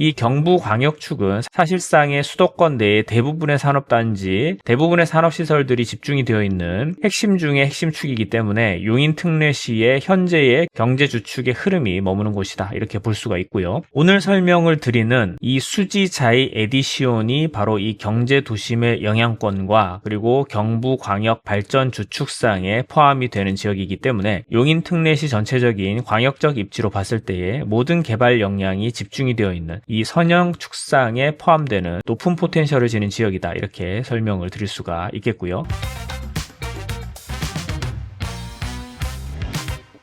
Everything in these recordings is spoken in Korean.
이 경부광역축은 사실상의 수도권 내의 대부분의 산업단지, 대부분의 산업시설들이 집중이 되어 있는 핵심 중의 핵심축이기 때문에 용인 특례시의 현재의 경제주축의 흐름이 머무는 곳이다, 이렇게 볼 수가 있고요. 오늘 설명을 드리는 이 수지자이 에디시온이 바로 이 경제도심의 영향권과 그리고 경부광역 발전 주축상에 포함이 되는 지역이기 때문에 용인 특례시 전체적인 광역적 입지로 봤을 때에 모든 개발 역량이 집중이 되어 있는 이 선형 축상에 포함되는 높은 포텐셜을 지닌 지역이다, 이렇게 설명을 드릴 수가 있겠고요.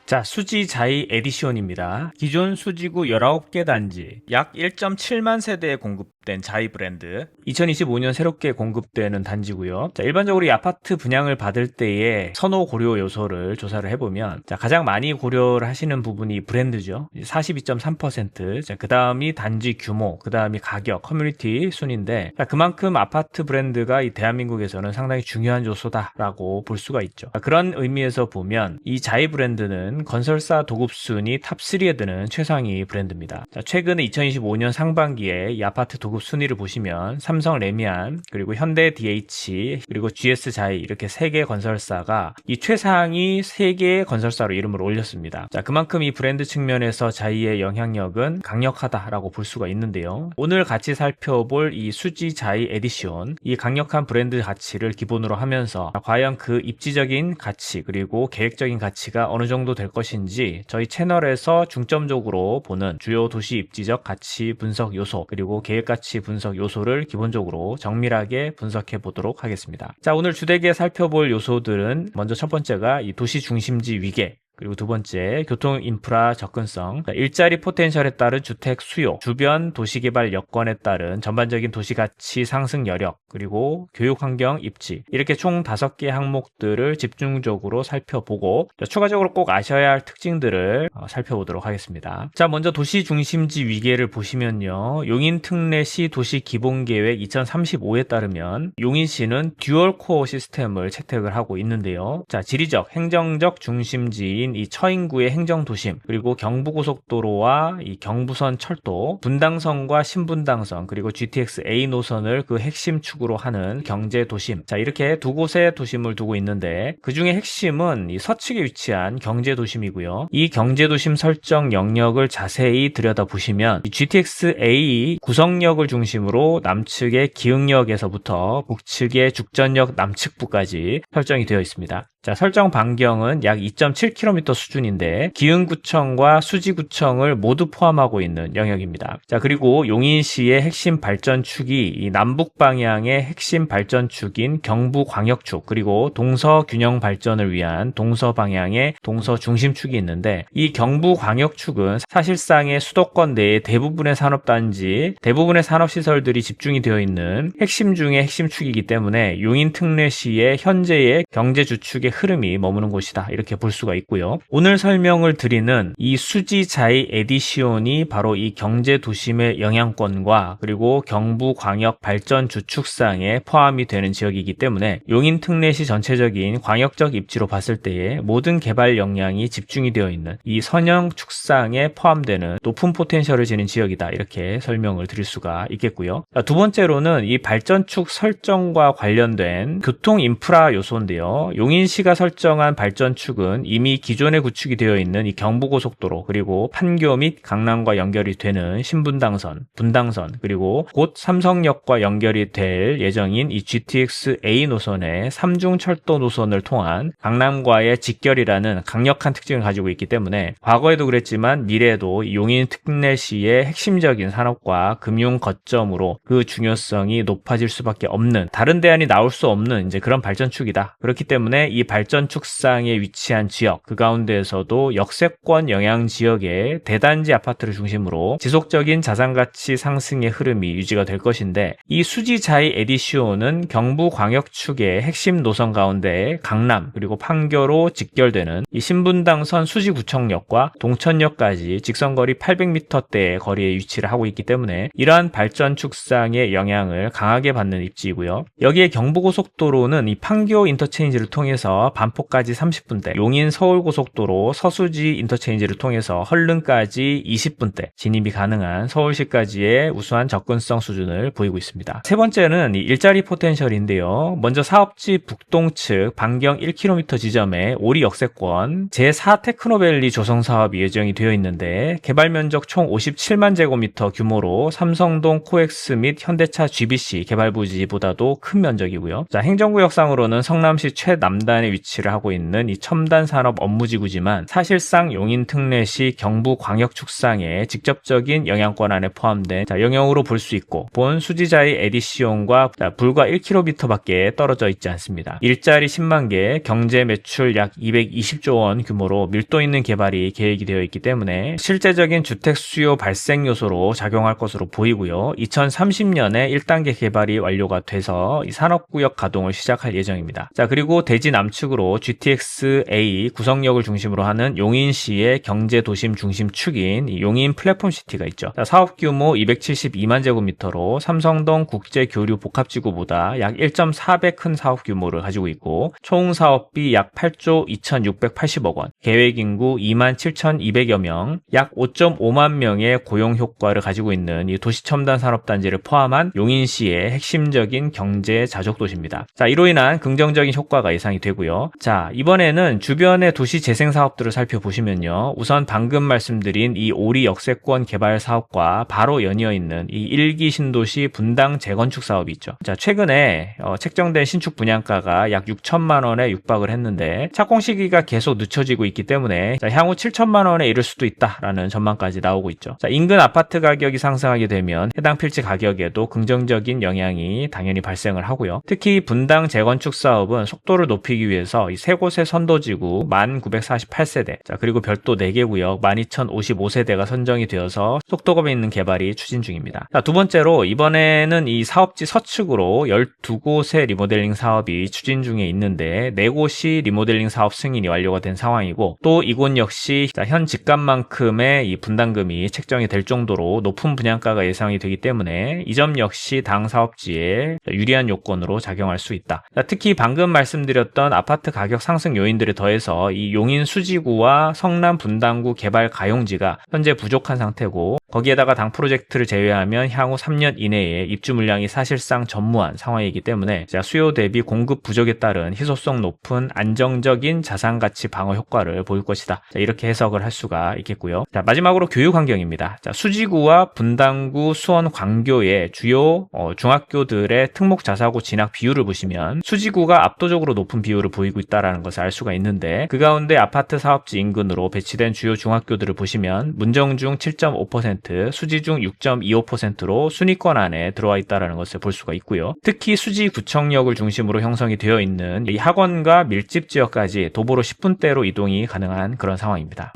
자, 수지자이 에디시온입니다. 기존 수지구 19개 단지, 약 1.7만 세대에 공급된 자이 브랜드, 2025년 새롭게 공급되는 단지고요. 자, 일반적으로 이 아파트 분양을 받을 때의 선호 고려 요소를 조사를 해보면, 자, 가장 많이 고려를 하시는 부분이 브랜드죠. 42.3%. 자, 그 다음이 단지 규모, 그 다음이 가격, 커뮤니티 순인데, 자, 그만큼 아파트 브랜드가 이 대한민국에서는 상당히 중요한 요소다라고 볼 수가 있죠. 자, 그런 의미에서 보면 이 자이 브랜드는 건설사 도급순위 탑3에 드는 최상위 브랜드입니다. 자, 최근에 2025년 상반기에 이 아파트 도급 순위를 보시면 삼성 레미안, 그리고 현대 DH, 그리고 GS 자이, 이렇게 3개 건설사가 이 최상위 3개의 건설사로 이름을 올렸습니다. 자, 그만큼 이 브랜드 측면에서 자이의 영향력은 강력하다라고 볼 수가 있는데요. 오늘 같이 살펴볼 이 수지 자이 에디시온, 이 강력한 브랜드 가치를 기본으로 하면서 과연 그 입지적인 가치 그리고 계획적인 가치가 어느 정도 될 것인지 저희 채널에서 중점적으로 보는 주요 도시 입지적 가치 분석 요소 그리고 계획가치 분석 요소를 기본적으로 정밀하게 분석해 보도록 하겠습니다. 자, 오늘 주되게 살펴볼 요소들은 먼저 첫 번째가 이 도시 중심지 위계, 그리고 두 번째, 교통 인프라 접근성, 일자리 포텐셜에 따른 주택 수요, 주변 도시개발 여건에 따른 전반적인 도시가치 상승 여력, 그리고 교육환경 입지, 이렇게 총 5개 항목들을 집중적으로 살펴보고 추가적으로 꼭 아셔야 할 특징들을 살펴보도록 하겠습니다. 자, 먼저 도시 중심지 위계를 보시면요, 용인 특례시 도시기본계획 2035에 따르면 용인시는 듀얼코어 시스템을 채택을 하고 있는데요. 자, 지리적, 행정적 중심지인 이 처인구의 행정도심, 그리고 경부고속도로와 이 경부선 철도, 분당선과 신분당선, 그리고 GTX A 노선을 그 핵심 축으로 하는 경제도심. 자, 이렇게 두 곳의 도심을 두고 있는데 그 중에 핵심은 이 서측에 위치한 경제도심이고요. 이 경제도심 설정 영역을 자세히 들여다보시면 이 GTX A 구성역을 중심으로 남측의 기흥역에서부터 북측의 죽전역 남측부까지 설정이 되어 있습니다. 자, 설정 반경은 약 2.7km 수준인데 기흥구청과 수지구청을 모두 포함하고 있는 영역입니다. 자, 그리고 용인시의 핵심 발전축이 이 남북 방향의 핵심 발전축인 경부광역축, 그리고 동서균형 발전을 위한 동서 방향의 동서중심축이 있는데 이 경부광역축은 사실상의 수도권 내의 대부분의 산업단지, 대부분의 산업시설들이 집중이 되어 있는 핵심 중의 핵심축이기 때문에 용인 특례시의 현재의 경제주축의 흐름이 머무는 곳이다, 이렇게 볼 수가 있고요. 오늘 설명을 드리는 이 수지자이 에디시온이 바로 이 경제도심의 영향권과 그리고 경부광역 발전 주축상에 포함이 되는 지역이기 때문에 용인 특례시 전체적인 광역적 입지로 봤을 때에 모든 개발 역량이 집중이 되어 있는 이 선형 축상에 포함되는 높은 포텐셜을 지닌 지역이다, 이렇게 설명을 드릴 수가 있겠고요. 자, 두 번째로는 이 발전축 설정과 관련된 교통 인프라 요소인데요. 용인시가 설정한 발전축은 이미 기존에 구축이 되어 있는 이 경부고속도로, 그리고 판교 및 강남과 연결이 되는 신분당선, 분당선, 그리고 곧 삼성역과 연결이 될 예정인 이 GTX A 노선의 3중철도 노선을 통한 강남과의 직결이라는 강력한 특징을 가지고 있기 때문에 과거에도 그랬지만 미래에도 용인 특례시의 핵심적인 산업과 금융 거점으로 그 중요성이 높아질 수밖에 없는, 다른 대안이 나올 수 없는 이제 그런 발전축이다. 그렇기 때문에 이 발전축상에 위치한 지역, 그 가운데에서도 역세권 영향 지역의 대단지 아파트를 중심으로 지속적인 자산가치 상승의 흐름이 유지가 될 것인데 이 수지자이 에디시온은 경부광역축의 핵심 노선 가운데 강남 그리고 판교로 직결되는 이 신분당선 수지구청역과 동천역까지 직선거리 800m대의 거리에 위치를 하고 있기 때문에 이러한 발전축상의 영향을 강하게 받는 입지이고요. 여기에 경부고속도로는 이 판교 인터체인지를 통해서 반포까지 30분대, 용인 서울 서부고속도로 서수지 인터체인지를 통해서 헌릉까지 20분대 진입이 가능한 서울시까지의 우수한 접근성 수준을 보이고 있습니다. 세 번째는 이 일자리 포텐셜인데요. 먼저 사업지 북동 측 반경 1km 지점에 오리 역세권 제4 테크노밸리 조성 사업이 예정이 되어 있는데 개발 면적 총 57만 제곱미터 규모로 삼성동 코엑스 및 현대차 GBC 개발 부지보다도 큰 면적이고요. 자, 행정구역상으로는 성남시 최남단에 위치를 하고 있는 이 첨단 산업 업무지구지만 사실상 용인 특례시 경부광역축상의 직접적인 영향권 안에 포함된 영역으로 볼 수 있고 본 수지자의 에디시온과 불과 1km밖에 떨어져 있지 않습니다. 일자리 10만 개, 경제 매출 약 220조 원 규모로 밀도 있는 개발이 계획이 되어 있기 때문에 실제적인 주택 수요 발생 요소로 작용할 것으로 보이고요. 2030년에 1단계 개발이 완료가 돼서 이 산업구역 가동을 시작할 예정입니다. 자, 그리고 대지 남측으로 GTX-A 구성역을 중심으로 하는 용인시의 경제도심 중심 축인 용인 플랫폼시티가 있죠. 자, 사업 규모 272만 제곱미터로 삼성동 국제교류 복합지구보다 약 1.4배 큰 사업 규모를 가지고 있고 총 사업비 약 8조 2,680억 원, 계획 인구 27,200여 명, 약 5.5만 명의 고용 효과를 가지고 있는 이 도시첨단 산업단지를 포함한 용인시의 핵심적인 경제 자족도시입니다. 자, 이로 인한 긍정적인 효과가 예상이 되고요. 자, 이번에는 주변의 도시 재생 사업들을 살펴보시면요. 우선 방금 말씀드린 이 오리 역세권 개발 사업과 바로 연이어 있는 이 1기 신도시 분당 재건축 사업이 있죠. 자, 최근에 책정된 신축 분양가가 약 6천만 원에 육박을 했는데 착공 시기가 계속 늦춰지고 있기 때문에 향후 7천만 원에 이를 수도 있다라는 전망까지 나오고 있죠. 자, 인근 아파트 가격이 상승하게 되면 해당 필지 가격에도 긍정적인 영향이 당연히 발생을 하고요. 특히 분당 재건축 사업은 속도를 높이기 위해서 이 세 곳의 선도지구 1948세대, 자, 그리고 별도 4개 구역 12,055세대가 선정이 되어서 속도감 있는 개발이 추진 중입니다. 자, 두 번째로 이번에는 이 사업지 서측으로 12곳의 리모델링 사업이 추진 중에 있는데 4곳이 리모델링 사업 승인이 완료가 된 상황이고 또 이곳 역시 현 집값만큼의 이 분담금이 책정이 될 정도로 높은 분양가가 예상이 되기 때문에 이 점 역시 당 사업지에 유리한 요건으로 작용할 수 있다. 자, 특히 방금 말씀드렸던 아파트 가격 상승 요인들에 더해서 이 용인 수지구와 성남 분당구 개발 가용지가 현재 부족한 상태고 거기에다가 당 프로젝트를 제외하면 향후 3년 이내에 입주 물량이 사실상 전무한 상황이기 때문에 수요 대비 공급 부족에 따른 희소성 높은 안정적인 자산가치 방어 효과를 보일 것이다. 자, 이렇게 해석을 할 수가 있겠고요. 자, 마지막으로 교육 환경입니다. 자, 수지구와 분당구, 수원, 광교의 주요 중학교들의 특목 자사고 진학 비율을 보시면 수지구가 압도적으로 높은 비율을 보이고 있다는 것을 알 수가 있는데 그 가운데 아파트 사업지 인근으로 배치된 주요 중학교들을 보시면 문정중 7.5%, 수지중 6.25%로 순위권 안에 들어와 있다는 것을 볼 수가 있고요. 특히 수지구청역을 중심으로 형성이 되어 있는 이 학원과 밀집 지역까지 도보로 10분대로 이동이 가능한 그런 상황입니다.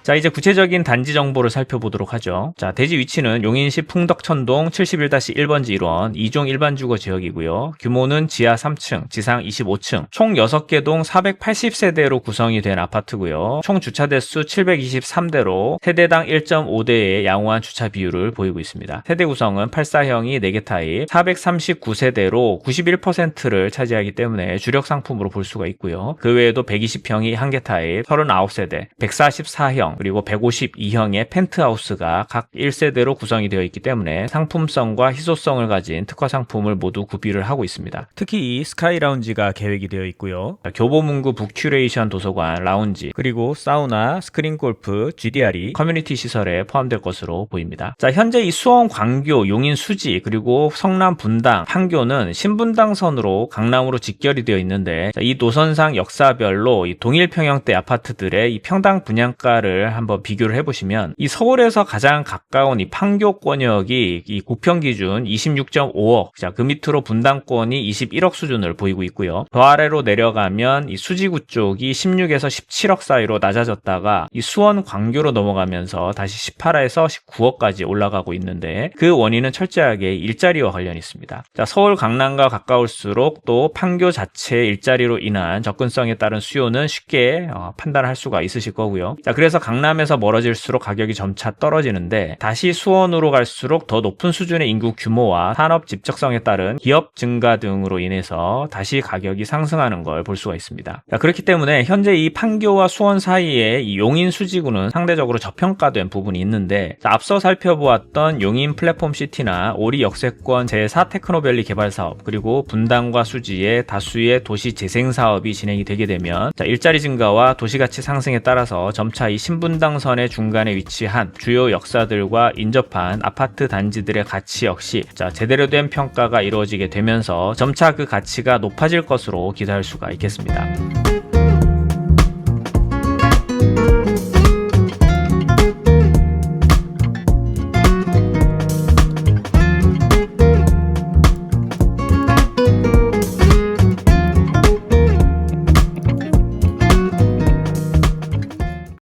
자, 이제 구체적인 단지 정보를 살펴보도록 하죠. 자, 대지 위치는 용인시 풍덕천동 71-1번지 1원 2종 일반 주거 지역이고요. 규모는 지하 3층, 지상 25층, 총 6개 동 480세대로 구성이 된 아파트고요. 총 주차 대수 723대로 세대당 1.5대의 양호한 주차 비율을 보이고 있습니다. 세대 구성은 84형이 4개 타입, 439세대로 91%를 차지하기 때문에 주력 상품으로 볼 수가 있고요. 그 외에도 120형이 1개 타입, 39세대, 144형, 그리고 152형의 펜트하우스가 각 1세대로 구성이 되어 있기 때문에 상품성과 희소성을 가진 특화 상품을 모두 구비를 하고 있습니다. 특히 이 스카이 라운지가 계획이 되어 있고요. 교보문고 북큐레이션 도서관, 라운지, 그리고 사우나, 스크린 골프, GDR이 커뮤니티 시설에 포함될 것으로 보입니다. 자, 현재 이 수원, 광교, 용인, 수지, 그리고 성남, 분당, 판교는 신분당선으로 강남으로 직결이 되어 있는데 이 노선상 역사별로 이 동일 평형대 아파트들의 이 평당 분양가를 한번 비교를 해보시면 이 서울에서 가장 가까운 이 판교권역이 이 구평 기준 26.5억, 자, 그 밑으로 분당권이 21억 수준을 보이고 있고요. 더 아래로 내려가면 이 수지구 쪽이 16에서 17억 사이로 낮아졌다가 이 수원, 광교로 넘어가면서 다시 18에서 19억까지 올라가고 있는데 그 원인은 철저하게 일자리와 관련이 있습니다. 자, 서울, 강남과 가까울수록 또 판교 자체의 일자리로 인한 접근성에 따른 수요는 쉽게 판단할 수가 있으실 거고요. 자, 그래서 강남에서 멀어질수록 가격이 점차 떨어지는데 다시 수원으로 갈수록 더 높은 수준의 인구 규모와 산업 집적성에 따른 기업 증가 등으로 인해서 다시 가격이 상승하는 걸 볼 수가 있습니다. 그렇기 때문에 현재 이 판교와 수원 사이에 이 용인 수지구는 상대적으로 저평가된 부분이 있는데 앞서 살펴보았던 용인 플랫폼시티나 오리 역세권 제4 테크노밸리 개발 사업 그리고 분당과 수지에 다수의 도시 재생 사업이 진행이 되게 되면 일자리 증가와 도시가치 상승에 따라서 점차 이 신분당선의 중간에 위치한 주요 역사들과 인접한 아파트 단지들의 가치 역시 제대로 된 평가가 이루어지게 되면서 점차 그 가치가 높아질 것으로 기대할 수가 있겠습니다.